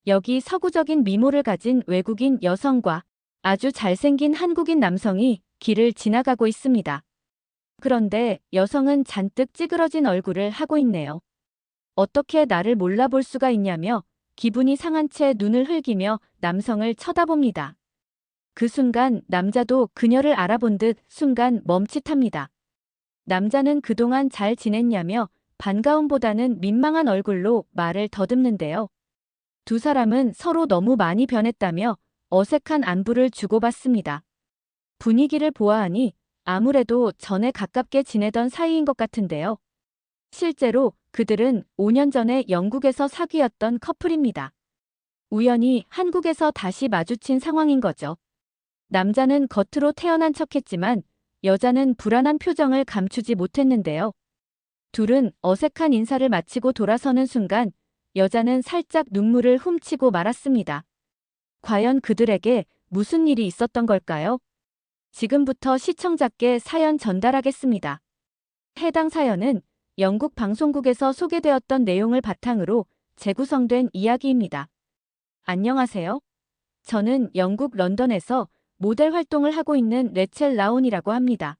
여기 서구적인 미모를 가진 외국인 여성과 아주 잘생긴 한국인 남성이 길을 지나가고 있습니다. 그런데 여성은 잔뜩 찌그러진 얼굴을 하고 있네요. 어떻게 나를 몰라볼 수가 있냐며 기분이 상한 채 눈을 흘기며 남성을 쳐다봅니다. 그 순간 남자도 그녀를 알아본 듯 순간 멈칫합니다. 남자는 그동안 잘 지냈냐며 반가움보다는 민망한 얼굴로 말을 더듬는데요. 두 사람은 서로 너무 많이 변했다며 어색한 안부를 주고받습니다. 분위기를 보아하니 아무래도 전에 가깝게 지내던 사이인 것 같은데요. 실제로 그들은 5년 전에 영국에서 사귀었던 커플입니다. 우연히 한국에서 다시 마주친 상황인 거죠. 남자는 겉으로 태연한 척했지만 여자는 불안한 표정을 감추지 못했는데요. 둘은 어색한 인사를 마치고 돌아서는 순간 여자는 살짝 눈물을 훔치고 말았습니다. 과연 그들에게 무슨 일이 있었던 걸까요? 지금부터 시청자께 사연 전달하겠습니다. 해당 사연은 영국 방송국에서 소개되었던 내용을 바탕으로 재구성된 이야기입니다. 안녕하세요. 저는 영국 런던에서 모델 활동을 하고 있는 레첼 라온이라고 합니다.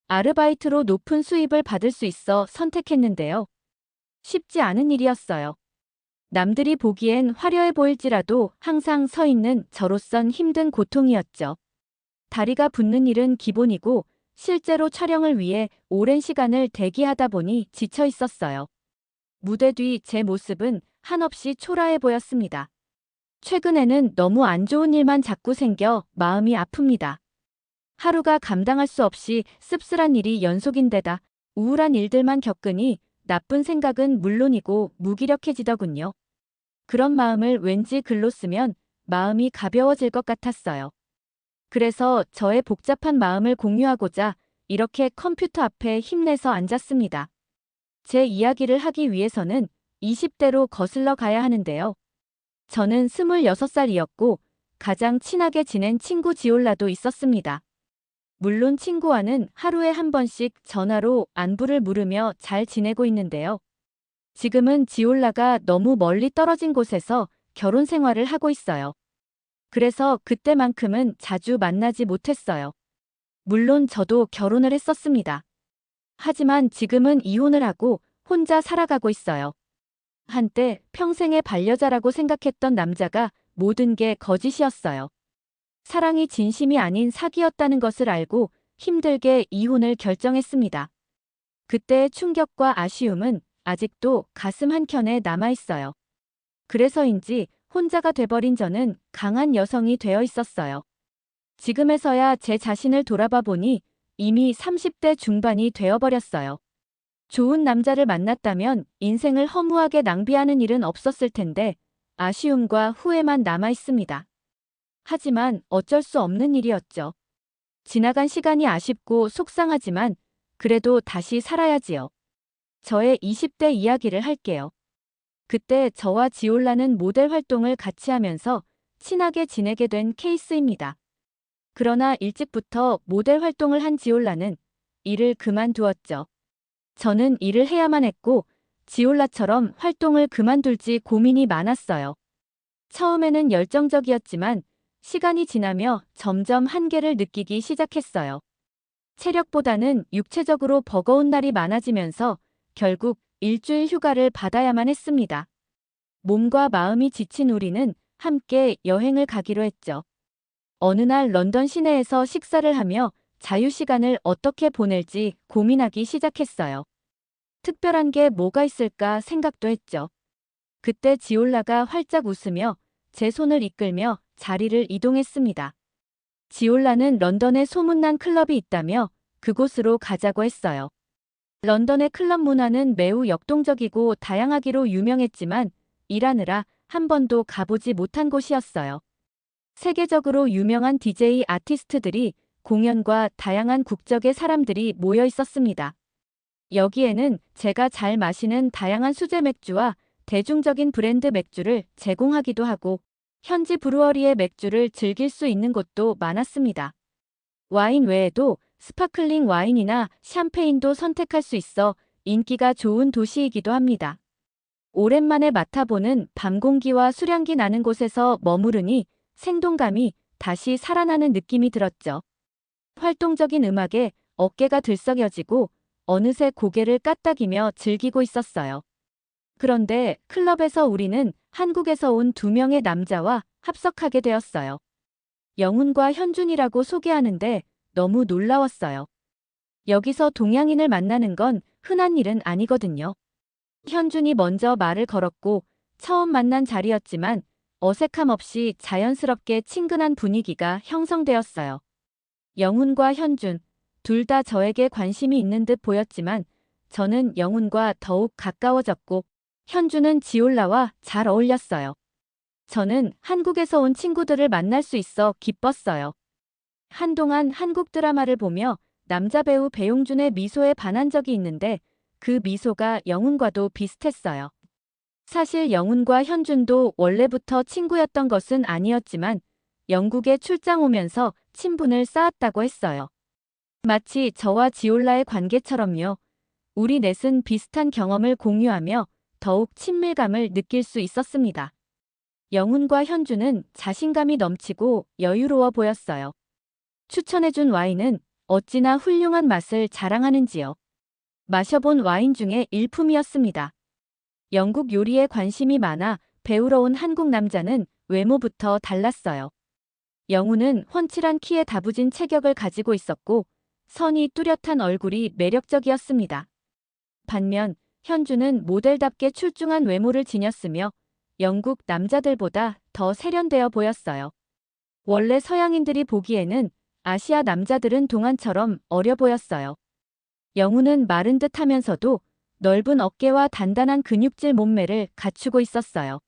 아르바이트로 높은 수입을 받을 수 있어 선택했는데요. 쉽지 않은 일이었어요. 남들이 보기엔 화려해 보일지라도 항상 서 있는 저로선 힘든 고통이었죠. 다리가 붓는 일은 기본이고 실제로 촬영을 위해 오랜 시간을 대기하다 보니 지쳐 있었어요. 무대 뒤 제 모습은 한없이 초라해 보였습니다. 최근에는 너무 안 좋은 일만 자꾸 생겨 마음이 아픕니다. 하루가 감당할 수 없이 씁쓸한 일이 연속인데다 우울한 일들만 겪으니 나쁜 생각은 물론이고 무기력해지더군요. 그런 마음을 왠지 글로 쓰면 마음이 가벼워질 것 같았어요. 그래서 저의 복잡한 마음을 공유하고자 이렇게 컴퓨터 앞에 힘내서 앉았습니다. 제 이야기를 하기 위해서는 20대로 거슬러 가야 하는데요. 저는 26살이었고 가장 친하게 지낸 친구 지올라도 있었습니다. 물론 친구와는 하루에 한 번씩 전화로 안부를 물으며 잘 지내고 있는데요. 지금은 지올라가 너무 멀리 떨어진 곳에서 결혼 생활을 하고 있어요. 그래서 그때만큼은 자주 만나지 못했어요. 물론 저도 결혼을 했었습니다. 하지만 지금은 이혼을 하고 혼자 살아가고 있어요. 한때 평생의 반려자라고 생각했던 남자가 모든 게 거짓이었어요. 사랑이 진심이 아닌 사기였다는 것을 알고 힘들게 이혼을 결정했습니다. 그때의 충격과 아쉬움은 아직도 가슴 한켠에 남아있어요. 그래서인지 혼자가 돼버린 저는 강한 여성이 되어 있었어요. 지금에서야 제 자신을 돌아봐 보니 이미 30대 중반이 되어버렸어요. 좋은 남자를 만났다면 인생을 허무하게 낭비하는 일은 없었을 텐데 아쉬움과 후회만 남아 있습니다. 하지만 어쩔 수 없는 일이었죠. 지나간 시간이 아쉽고 속상하지만 그래도 다시 살아야지요. 저의 20대 이야기를 할게요. 그때 저와 지올라는 모델 활동을 같이 하면서 친하게 지내게 된 케이스입니다. 그러나 일찍부터 모델 활동을 한 지올라는 일을 그만두었죠. 저는 일을 해야만 했고 지올라처럼 활동을 그만둘지 고민이 많았어요. 처음에는 열정적이었지만 시간이 지나며 점점 한계를 느끼기 시작했어요. 체력보다는 육체적으로 버거운 날이 많아지면서 결국 일주일 휴가를 받아야만 했습니다. 몸과 마음이 지친 우리는 함께 여행을 가기로 했죠. 어느 날 런던 시내에서 식사를 하며 자유시간을 어떻게 보낼지 고민하기 시작했어요. 특별한 게 뭐가 있을까 생각도 했죠. 그때 지올라가 활짝 웃으며 제 손을 이끌며 자리를 이동했습니다. 지올라는 런던에 소문난 클럽이 있다며 그곳으로 가자고 했어요. 런던의 클럽 문화는 매우 역동적이고 다양하기로 유명했지만 일하느라 한 번도 가보지 못한 곳이었어요. 세계적으로 유명한 DJ 아티스트들이 공연과 다양한 국적의 사람들이 모여 있었습니다. 여기에는 제가 잘 마시는 다양한 수제 맥주와 대중적인 브랜드 맥주를 제공하기도 하고 현지 브루어리의 맥주를 즐길 수 있는 곳도 많았습니다. 와인 외에도 스파클링 와인이나 샴페인도 선택할 수 있어 인기가 좋은 도시이기도 합니다. 오랜만에 맡아보는 밤 공기와 수량기 나는 곳에서 머무르니 생동감이 다시 살아나는 느낌이 들었죠. 활동적인 음악에 어깨가 들썩여지고 어느새 고개를 까딱이며 즐기고 있었어요. 그런데 클럽에서 우리는 한국에서 온 두 명의 남자와 합석하게 되었어요. 영훈과 현준이라고 소개하는데 너무 놀라웠어요. 여기서 동양인을 만나는 건 흔한 일은 아니거든요. 현준이 먼저 말을 걸었고 처음 만난 자리였지만 어색함 없이 자연스럽게 친근한 분위기가 형성되었어요. 영훈과 현준, 둘 다 저에게 관심이 있는 듯 보였지만 저는 영훈과 더욱 가까워졌고 현준은 지올라와 잘 어울렸어요. 저는 한국에서 온 친구들을 만날 수 있어 기뻤어요. 한동안 한국 드라마를 보며 남자 배우 배용준의 미소에 반한 적이 있는데 그 미소가 영훈과도 비슷했어요. 사실 영훈과 현준도 원래부터 친구였던 것은 아니었지만 영국에 출장 오면서 친분을 쌓았다고 했어요. 마치 저와 지올라의 관계처럼요. 우리 넷은 비슷한 경험을 공유하며 더욱 친밀감을 느낄 수 있었습니다. 영훈과 현준은 자신감이 넘치고 여유로워 보였어요. 추천해준 와인은 어찌나 훌륭한 맛을 자랑하는지요. 마셔본 와인 중에 일품이었습니다. 영국 요리에 관심이 많아 배우러 온 한국 남자는 외모부터 달랐어요. 영훈은 훤칠한 키에 다부진 체격을 가지고 있었고 선이 뚜렷한 얼굴이 매력적이었습니다. 반면 현주는 모델답게 출중한 외모를 지녔으며 영국 남자들보다 더 세련되어 보였어요. 원래 서양인들이 보기에는 아시아 남자들은 동안처럼 어려 보였어요. 영훈은 마른 듯 하면서도 넓은 어깨와 단단한 근육질 몸매를 갖추고 있었어요.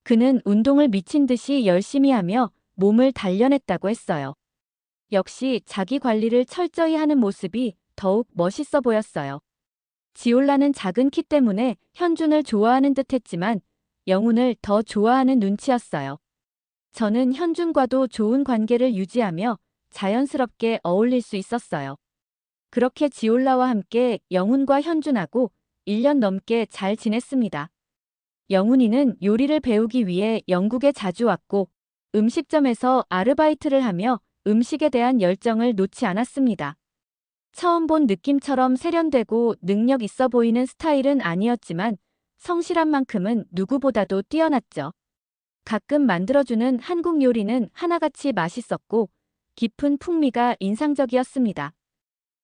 그는 운동을 미친 듯이 열심히 하며 몸을 단련했다고 했어요. 역시 자기 관리를 철저히 하는 모습이 더욱 멋있어 보였어요. 지올라는 작은 키 때문에 현준을 좋아하는 듯 했지만 영훈을 더 좋아하는 눈치였어요. 저는 현준과도 좋은 관계를 유지하며 자연스럽게 어울릴 수 있었어요. 그렇게 지올라와 함께 영훈과 현준하고 1년 넘게 잘 지냈습니다. 영훈이는 요리를 배우기 위해 영국에 자주 왔고 음식점에서 아르바이트를 하며 음식에 대한 열정을 놓지 않았습니다. 처음 본 느낌처럼 세련되고 능력 있어 보이는 스타일은 아니었지만 성실한 만큼은 누구보다도 뛰어났죠. 가끔 만들어주는 한국 요리는 하나같이 맛있었고 깊은 풍미가 인상적이었습니다.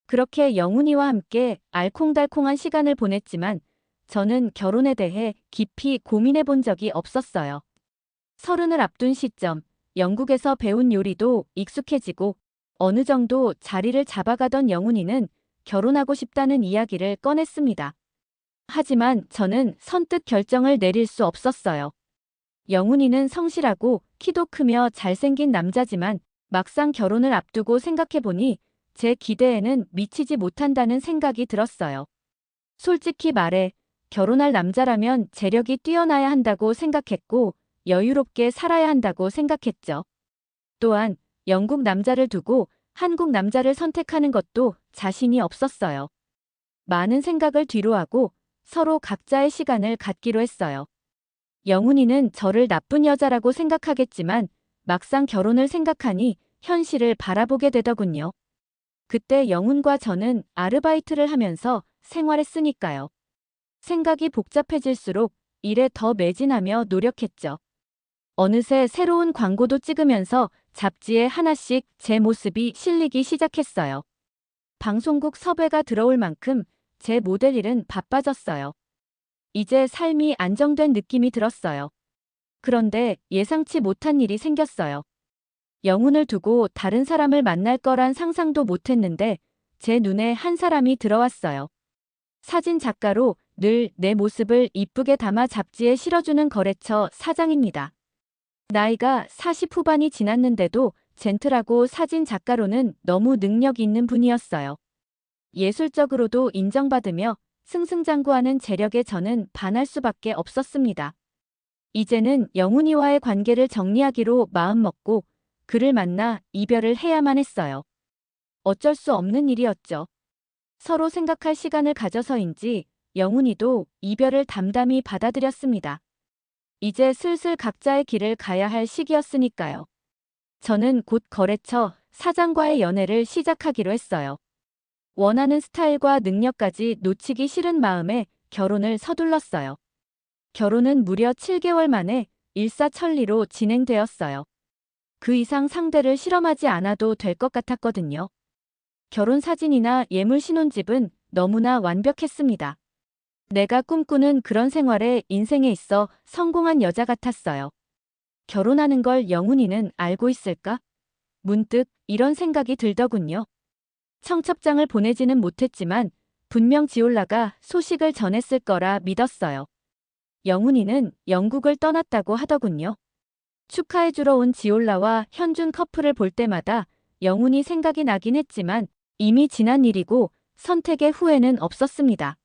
그렇게 영훈이와 함께 알콩달콩한 시간을 보냈지만 저는 결혼에 대해 깊이 고민해 본 적이 없었어요. 30을 앞둔 시점, 영국에서 배운 요리도 익숙해지고 어느 정도 자리를 잡아가던 영훈이는 결혼하고 싶다는 이야기를 꺼냈습니다. 하지만 저는 선뜻 결정을 내릴 수 없었어요. 영훈이는 성실하고 키도 크며 잘생긴 남자지만 막상 결혼을 앞두고 생각해보니 제 기대에는 미치지 못한다는 생각이 들었어요. 솔직히 말해 결혼할 남자라면 재력이 뛰어나야 한다고 생각했고 여유롭게 살아야 한다고 생각했죠. 또한 영국 남자를 두고 한국 남자를 선택하는 것도 자신이 없었어요. 많은 생각을 뒤로하고 서로 각자의 시간을 갖기로 했어요. 영훈이는 저를 나쁜 여자라고 생각하겠지만 막상 결혼을 생각하니 현실을 바라보게 되더군요. 그때 영훈과 저는 아르바이트를 하면서 생활했으니까요. 생각이 복잡해질수록 일에 더 매진하며 노력했죠. 어느새 새로운 광고도 찍으면서 잡지에 하나씩 제 모습이 실리기 시작했어요. 방송국 섭외가 들어올 만큼 제 모델 일은 바빠졌어요. 이제 삶이 안정된 느낌이 들었어요. 그런데 예상치 못한 일이 생겼어요. 영훈을 두고 다른 사람을 만날 거란 상상도 못했는데 제 눈에 한 사람이 들어왔어요. 사진 작가로 늘 내 모습을 이쁘게 담아 잡지에 실어주는 거래처 사장입니다. 나이가 40 후반이 지났는데도 젠틀하고 사진 작가로는 너무 능력 있는 분이었어요. 예술적으로도 인정받으며 승승장구하는 재력에 저는 반할 수밖에 없었습니다. 이제는 영훈이와의 관계를 정리하기로 마음먹고 그를 만나 이별을 해야만 했어요. 어쩔 수 없는 일이었죠. 서로 생각할 시간을 가져서인지 영훈이도 이별을 담담히 받아들였습니다. 이제 슬슬 각자의 길을 가야 할 시기였으니까요. 저는 곧 거래처 사장과의 연애를 시작하기로 했어요. 원하는 스타일과 능력까지 놓치기 싫은 마음에 결혼을 서둘렀어요. 결혼은 무려 7개월 만에 일사천리로 진행되었어요. 그 이상 상대를 실험하지 않아도 될 것 같았거든요. 결혼 사진이나 예물 신혼집은 너무나 완벽했습니다. 내가 꿈꾸는 그런 생활에 인생에 있어 성공한 여자 같았어요. 결혼하는 걸 영훈이는 알고 있을까? 문득 이런 생각이 들더군요. 청첩장을 보내지는 못했지만 분명 지올라가 소식을 전했을 거라 믿었어요. 영훈이는 영국을 떠났다고 하더군요. 축하해주러 온 지올라와 현준 커플을 볼 때마다 영훈이 생각이 나긴 했지만 이미 지난 일이고 선택의 후회는 없었습니다.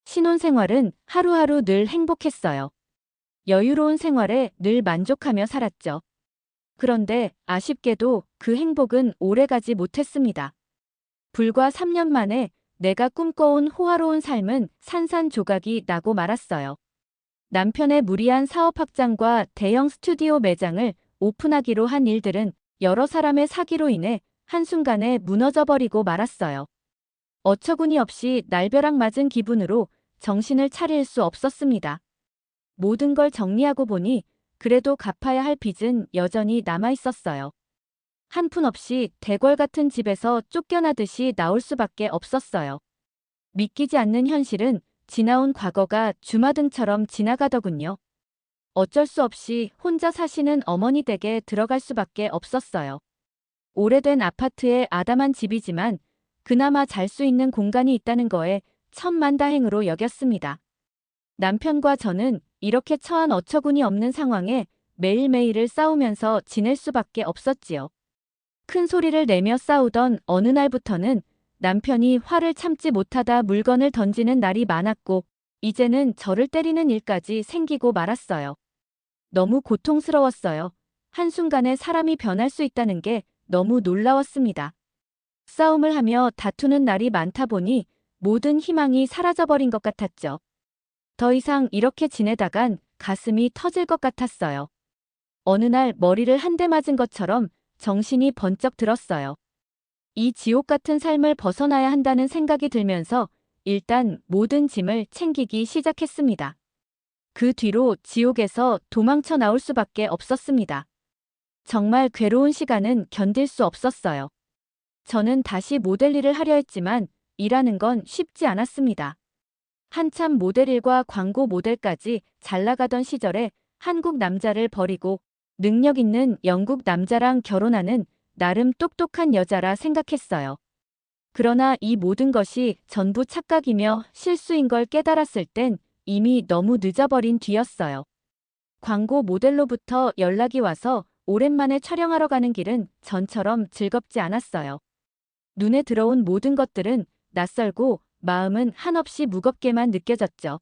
신혼생활은 하루하루 늘 행복했어요. 여유로운 생활에 늘 만족하며 살았죠. 그런데 아쉽게도 그 행복은 오래가지 못했습니다. 불과 3년 만에 내가 꿈꿔온 호화로운 삶은 산산조각이 나고 말았어요. 남편의 무리한 사업 확장과 대형 스튜디오 매장을 오픈하기로 한 일들은 여러 사람의 사기로 인해 한순간에 무너져버리고 말았어요. 어처구니 없이 날벼락 맞은 기분으로 정신을 차릴 수 없었습니다. 모든 걸 정리하고 보니 그래도 갚아야 할 빚은 여전히 남아있었어요. 한푼없이 대궐 같은 집에서 쫓겨나듯이 나올 수밖에 없었어요. 믿기지 않는 현실은 지나온 과거가 주마등처럼 지나가더군요. 어쩔 수 없이 혼자 사시는 어머니 댁에 들어갈 수밖에 없었어요. 오래된 아파트의 아담한 집이지만 그나마 잘 수 있는 공간이 있다는 거에 천만다행으로 여겼습니다. 남편과 저는 이렇게 처한 어처구니 없는 상황에 매일매일을 싸우면서 지낼 수밖에 없었지요. 큰 소리를 내며 싸우던 어느 날부터는 남편이 화를 참지 못하다 물건을 던지는 날이 많았고 이제는 저를 때리는 일까지 생기고 말았어요. 너무 고통스러웠어요. 한순간에 사람이 변할 수 있다는 게 너무 놀라웠습니다. 싸움을 하며 다투는 날이 많다 보니 모든 희망이 사라져버린 것 같았죠. 더 이상 이렇게 지내다간 가슴이 터질 것 같았어요. 어느 날 머리를 한 대 맞은 것처럼 정신이 번쩍 들었어요. 이 지옥 같은 삶을 벗어나야 한다는 생각이 들면서 일단 모든 짐을 챙기기 시작했습니다. 그 뒤로 지옥에서 도망쳐 나올 수밖에 없었습니다. 정말 괴로운 시간은 견딜 수 없었어요. 저는 다시 모델 일을 하려 했지만 일하는 건 쉽지 않았습니다. 한참 모델 일과 광고 모델까지 잘 나가던 시절에 한국 남자를 버리고 능력 있는 영국 남자랑 결혼하는 나름 똑똑한 여자라 생각했어요. 그러나 이 모든 것이 전부 착각이며 실수인 걸 깨달았을 땐 이미 너무 늦어버린 뒤였어요. 광고 모델로부터 연락이 와서 오랜만에 촬영하러 가는 길은 전처럼 즐겁지 않았어요. 눈에 들어온 모든 것들은 낯설고 마음은 한없이 무겁게만 느껴졌죠.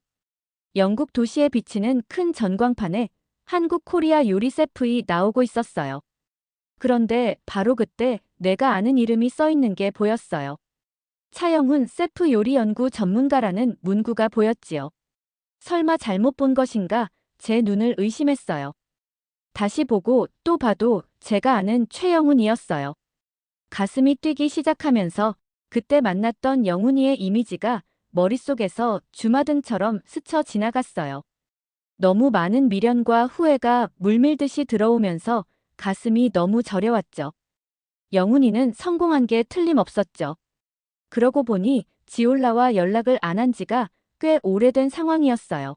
영국 도시에 비치는 큰 전광판에 한국 코리아 요리 셰프이 나오고 있었어요. 그런데 바로 그때 내가 아는 이름이 써 있는 게 보였어요. 차영훈 셰프 요리 연구 전문가라는 문구가 보였지요. 설마 잘못 본 것인가 제 눈을 의심했어요. 다시 보고 또 봐도 제가 아는 최영훈이었어요. 가슴이 뛰기 시작하면서 그때 만났던 영훈이의 이미지가 머릿속에서 주마등처럼 스쳐 지나갔어요. 너무 많은 미련과 후회가 물밀듯이 들어오면서 가슴이 너무 저려왔죠. 영훈이는 성공한 게 틀림없었죠. 그러고 보니 지올라와 연락을 안 한 지가 꽤 오래된 상황이었어요.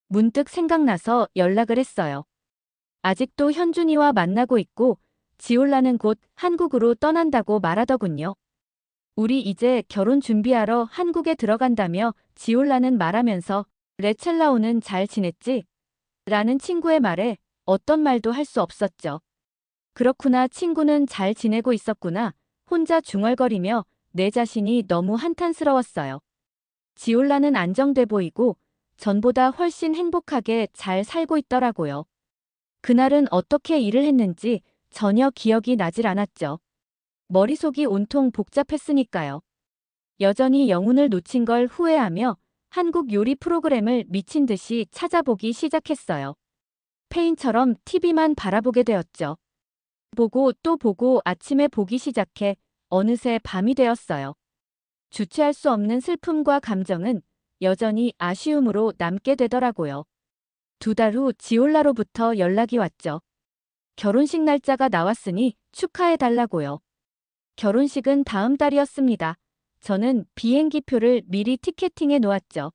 문득 생각나서 연락을 했어요. 아직도 현준이와 만나고 있고 지올라는 곧 한국으로 떠난다고 말하더군요. 우리 이제 결혼 준비하러 한국에 들어간다며 지올라는 말하면서 레첼라오는 잘 지냈지? 라는 친구의 말에 어떤 말도 할 수 없었죠. 그렇구나 친구는 잘 지내고 있었구나. 혼자 중얼거리며 내 자신이 너무 한탄스러웠어요. 지올라는 안정돼 보이고 전보다 훨씬 행복하게 잘 살고 있더라고요. 그날은 어떻게 일을 했는지 전혀 기억이 나질 않았죠. 머릿속이 온통 복잡했으니까요. 여전히 영훈을 놓친 걸 후회하며 한국 요리 프로그램을 미친 듯이 찾아보기 시작했어요. 페인처럼 TV만 바라보게 되었죠. 보고 또 보고 아침에 보기 시작해 어느새 밤이 되었어요. 주체할 수 없는 슬픔과 감정은 여전히 아쉬움으로 남게 되더라고요. 2달 후 지올라로부터 연락이 왔죠. 결혼식 날짜가 나왔으니 축하해달라고요. 결혼식은 다음 달이었습니다. 저는 비행기표를 미리 티켓팅해 놓았죠.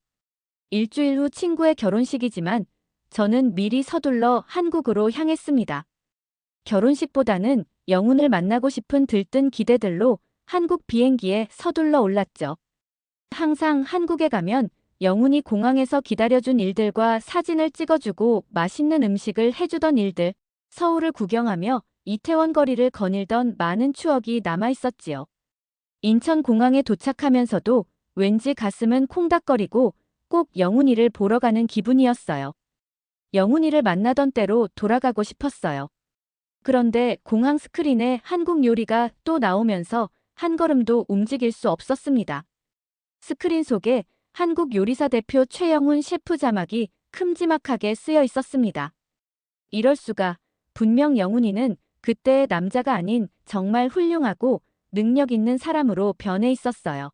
일주일 후 친구의 결혼식이지만 저는 미리 서둘러 한국으로 향했습니다. 결혼식보다는 영훈을 만나고 싶은 들뜬 기대들로 한국 비행기에 서둘러 올랐죠. 항상 한국에 가면 영훈이 공항에서 기다려준 일들과 사진을 찍어주고 맛있는 음식을 해주던 일들, 서울을 구경하며 이태원 거리를 거닐던 많은 추억이 남아있었지요. 인천공항에 도착하면서도 왠지 가슴은 콩닥거리고 꼭 영훈이를 보러 가는 기분이었어요. 영훈이를 만나던 때로 돌아가고 싶었어요. 그런데 공항 스크린에 한국 요리가 또 나오면서 한 걸음도 움직일 수 없었습니다. 스크린 속에 한국 요리사 대표 최영훈 셰프 자막이 큼지막하게 쓰여 있었습니다. 이럴 수가. 분명 영훈이는 그때의 남자가 아닌 정말 훌륭하고 능력 있는 사람으로 변해 있었어요.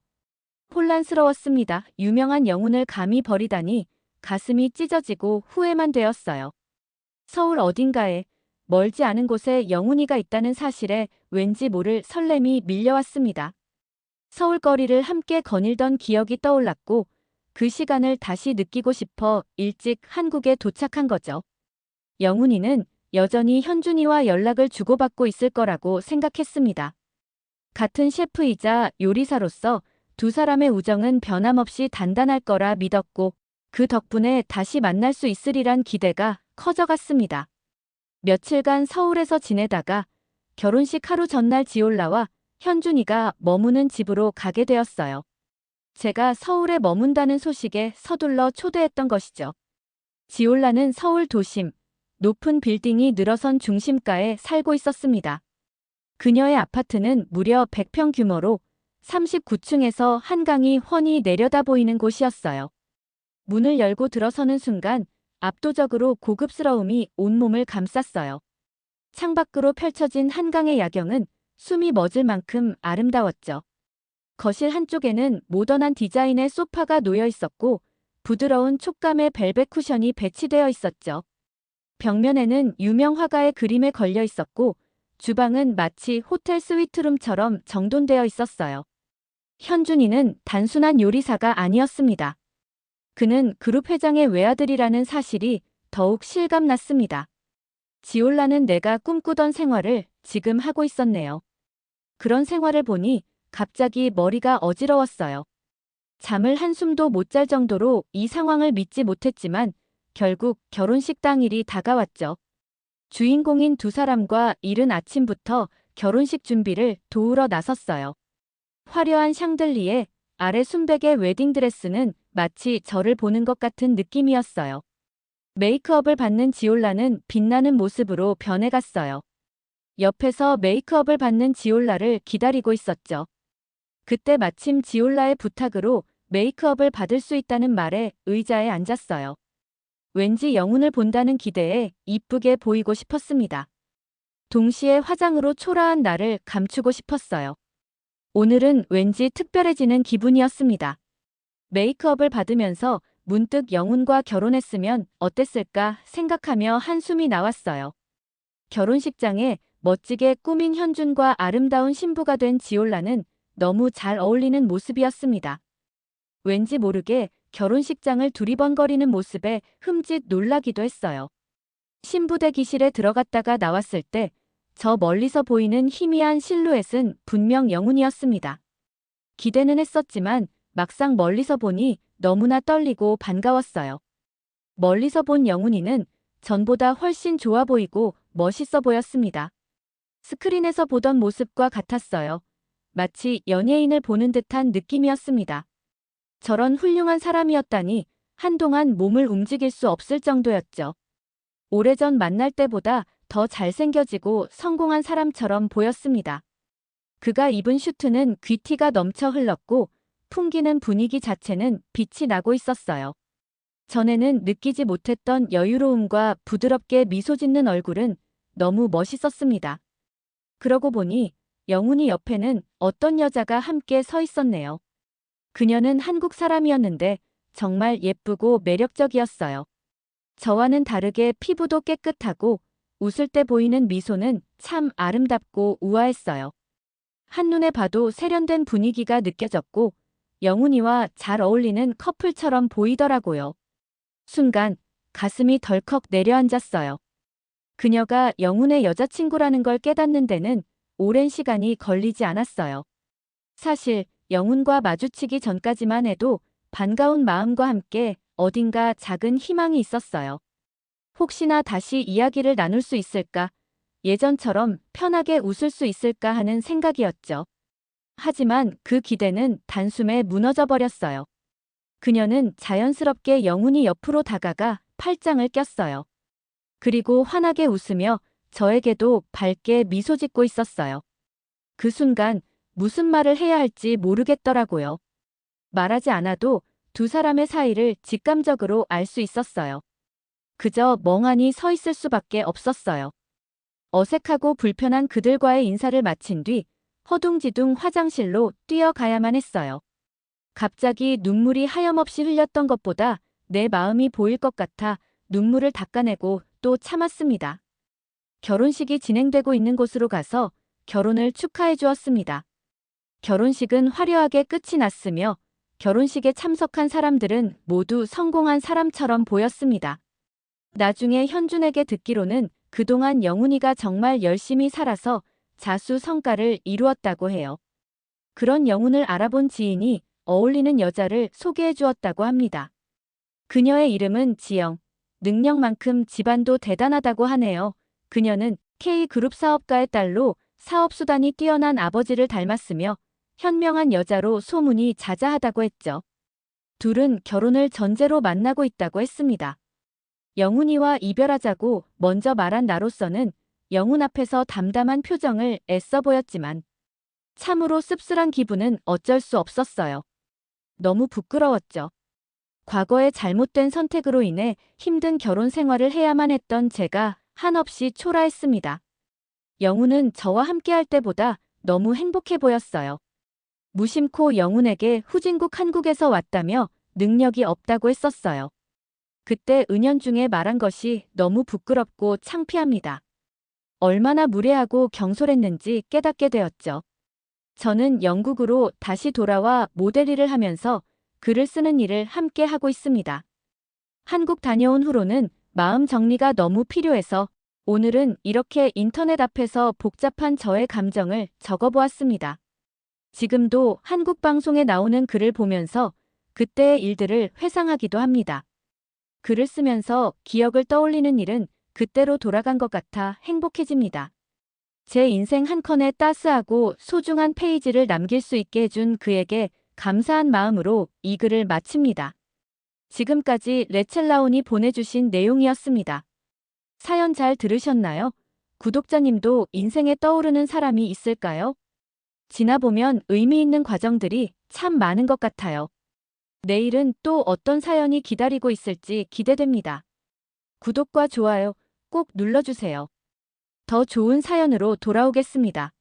혼란스러웠습니다. 유명한 영훈을 감히 버리다니 가슴이 찢어지고 후회만 되었어요. 서울 어딘가에 멀지 않은 곳에 영훈이가 있다는 사실에 왠지 모를 설렘이 밀려왔습니다. 서울 거리를 함께 거닐던 기억이 떠올랐고 그 시간을 다시 느끼고 싶어 일찍 한국에 도착한 거죠. 영훈이는 여전히 현준이와 연락을 주고받고 있을 거라고 생각했습니다. 같은 셰프이자 요리사로서 두 사람의 우정은 변함없이 단단할 거라 믿었고 그 덕분에 다시 만날 수 있으리란 기대가 커져갔습니다. 며칠간 서울에서 지내다가 결혼식 하루 전날 지올라와 현준이가 머무는 집으로 가게 되었어요. 제가 서울에 머문다는 소식에 서둘러 초대했던 것이죠. 지올라는 서울 도심, 높은 빌딩이 늘어선 중심가에 살고 있었습니다. 그녀의 아파트는 무려 100평 규모로 39층에서 한강이 훤히 내려다 보이는 곳이었어요. 문을 열고 들어서는 순간 압도적으로 고급스러움이 온몸을 감쌌어요. 창밖으로 펼쳐진 한강의 야경은 숨이 멎을 만큼 아름다웠죠. 거실 한쪽에는 모던한 디자인의 소파가 놓여 있었고 부드러운 촉감의 벨벳 쿠션이 배치되어 있었죠. 벽면에는 유명 화가의 그림에 걸려 있었고 주방은 마치 호텔 스위트룸처럼 정돈되어 있었어요. 현준이는 단순한 요리사가 아니었습니다. 그는 그룹 회장의 외아들이라는 사실이 더욱 실감났습니다. 지올라는 내가 꿈꾸던 생활을 지금 하고 있었네요. 그런 생활을 보니 갑자기 머리가 어지러웠어요. 잠을 한숨도 못 잘 정도로 이 상황을 믿지 못했지만 결국 결혼식 당일이 다가왔죠. 주인공인 두 사람과 이른 아침부터 결혼식 준비를 도우러 나섰어요. 화려한 샹들리에 아래 순백의 웨딩드레스는 마치 저를 보는 것 같은 느낌이었어요. 메이크업을 받는 지올라는 빛나는 모습으로 변해갔어요. 옆에서 메이크업을 받는 지올라를 기다리고 있었죠. 그때 마침 지올라의 부탁으로 메이크업을 받을 수 있다는 말에 의자에 앉았어요. 왠지 영훈을 본다는 기대에 이쁘게 보이고 싶었습니다. 동시에 화장으로 초라한 나를 감추고 싶었어요. 오늘은 왠지 특별해지는 기분이었습니다. 메이크업을 받으면서 문득 영훈과 결혼했으면 어땠을까 생각하며 한숨이 나왔어요. 결혼식장에 멋지게 꾸민 현준과 아름다운 신부가 된 지올라는 너무 잘 어울리는 모습이었습니다. 왠지 모르게 결혼식장을 두리번거리는 모습에 흠칫 놀라기도 했어요. 신부 대기실에 들어갔다가 나왔을 때 저 멀리서 보이는 희미한 실루엣은 분명 영훈이었습니다. 기대는 했었지만 막상 멀리서 보니 너무나 떨리고 반가웠어요. 멀리서 본 영훈이는 전보다 훨씬 좋아 보이고 멋있어 보였습니다. 스크린에서 보던 모습과 같았어요. 마치 연예인을 보는 듯한 느낌이었습니다. 저런 훌륭한 사람이었다니 한동안 몸을 움직일 수 없을 정도였죠. 오래전 만날 때보다 더 잘생겨지고 성공한 사람처럼 보였습니다. 그가 입은 슈트는 귀티가 넘쳐 흘렀고 풍기는 분위기 자체는 빛이 나고 있었어요. 전에는 느끼지 못했던 여유로움과 부드럽게 미소 짓는 얼굴은 너무 멋있었습니다. 그러고 보니 영훈이 옆에는 어떤 여자가 함께 서 있었네요. 그녀는 한국 사람이었는데 정말 예쁘고 매력적이었어요. 저와는 다르게 피부도 깨끗하고 웃을 때 보이는 미소는 참 아름답고 우아했어요. 한눈에 봐도 세련된 분위기가 느껴졌고 영훈이와 잘 어울리는 커플처럼 보이더라고요. 순간 가슴이 덜컥 내려앉았어요. 그녀가 영훈의 여자친구라는 걸 깨닫는 데는 오랜 시간이 걸리지 않았어요. 사실 영훈과 마주치기 전까지만 해도 반가운 마음과 함께 어딘가 작은 희망이 있었어요. 혹시나 다시 이야기를 나눌 수 있을까? 예전처럼 편하게 웃을 수 있을까 하는 생각이었죠. 하지만 그 기대는 단숨에 무너져 버렸어요. 그녀는 자연스럽게 영훈이 옆으로 다가가 팔짱을 꼈어요. 그리고 환하게 웃으며 저에게도 밝게 미소 짓고 있었어요. 그 순간 무슨 말을 해야 할지 모르겠더라고요. 말하지 않아도 두 사람의 사이를 직감적으로 알 수 있었어요. 그저 멍하니 서 있을 수밖에 없었어요. 어색하고 불편한 그들과의 인사를 마친 뒤 허둥지둥 화장실로 뛰어가야만 했어요. 갑자기 눈물이 하염없이 흘렸던 것보다 내 마음이 보일 것 같아 눈물을 닦아내고 또 참았습니다. 결혼식이 진행되고 있는 곳으로 가서 결혼을 축하해 주었습니다. 결혼식은 화려하게 끝이 났으며 결혼식에 참석한 사람들은 모두 성공한 사람처럼 보였습니다. 나중에 현준에게 듣기로는 그동안 영훈이가 정말 열심히 살아서 자수성가를 이루었다고 해요. 그런 영훈을 알아본 지인이 어울리는 여자를 소개해 주었다고 합니다. 그녀의 이름은 지영. 능력만큼 집안도 대단하다고 하네요. 그녀는 K그룹 사업가의 딸로 사업 수단이 뛰어난 아버지를 닮았으며 현명한 여자로 소문이 자자하다고 했죠. 둘은 결혼을 전제로 만나고 있다고 했습니다. 영훈이와 이별하자고 먼저 말한 나로서는 영훈 앞에서 담담한 표정을 애써 보였지만 참으로 씁쓸한 기분은 어쩔 수 없었어요. 너무 부끄러웠죠. 과거의 잘못된 선택으로 인해 힘든 결혼 생활을 해야만 했던 제가 한없이 초라했습니다. 영훈은 저와 함께할 때보다 너무 행복해 보였어요. 무심코 영훈에게 후진국 한국에서 왔다며 능력이 없다고 했었어요. 그때 은연중에 말한 것이 너무 부끄럽고 창피합니다. 얼마나 무례하고 경솔했는지 깨닫게 되었죠. 저는 영국으로 다시 돌아와 모델 일을 하면서 글을 쓰는 일을 함께 하고 있습니다. 한국 다녀온 후로는 마음 정리가 너무 필요해서 오늘은 이렇게 인터넷 앞에서 복잡한 저의 감정을 적어보았습니다. 지금도 한국 방송에 나오는 글을 보면서 그때의 일들을 회상하기도 합니다. 글을 쓰면서 기억을 떠올리는 일은 그때로 돌아간 것 같아 행복해집니다. 제 인생 한 켠에 따스하고 소중한 페이지를 남길 수 있게 해준 그에게 감사한 마음으로 이 글을 마칩니다. 지금까지 레첼라온이 보내주신 내용이었습니다. 사연 잘 들으셨나요? 구독자님도 인생에 떠오르는 사람이 있을까요? 지나보면 의미 있는 과정들이 참 많은 것 같아요. 내일은 또 어떤 사연이 기다리고 있을지 기대됩니다. 구독과 좋아요 꼭 눌러주세요. 더 좋은 사연으로 돌아오겠습니다.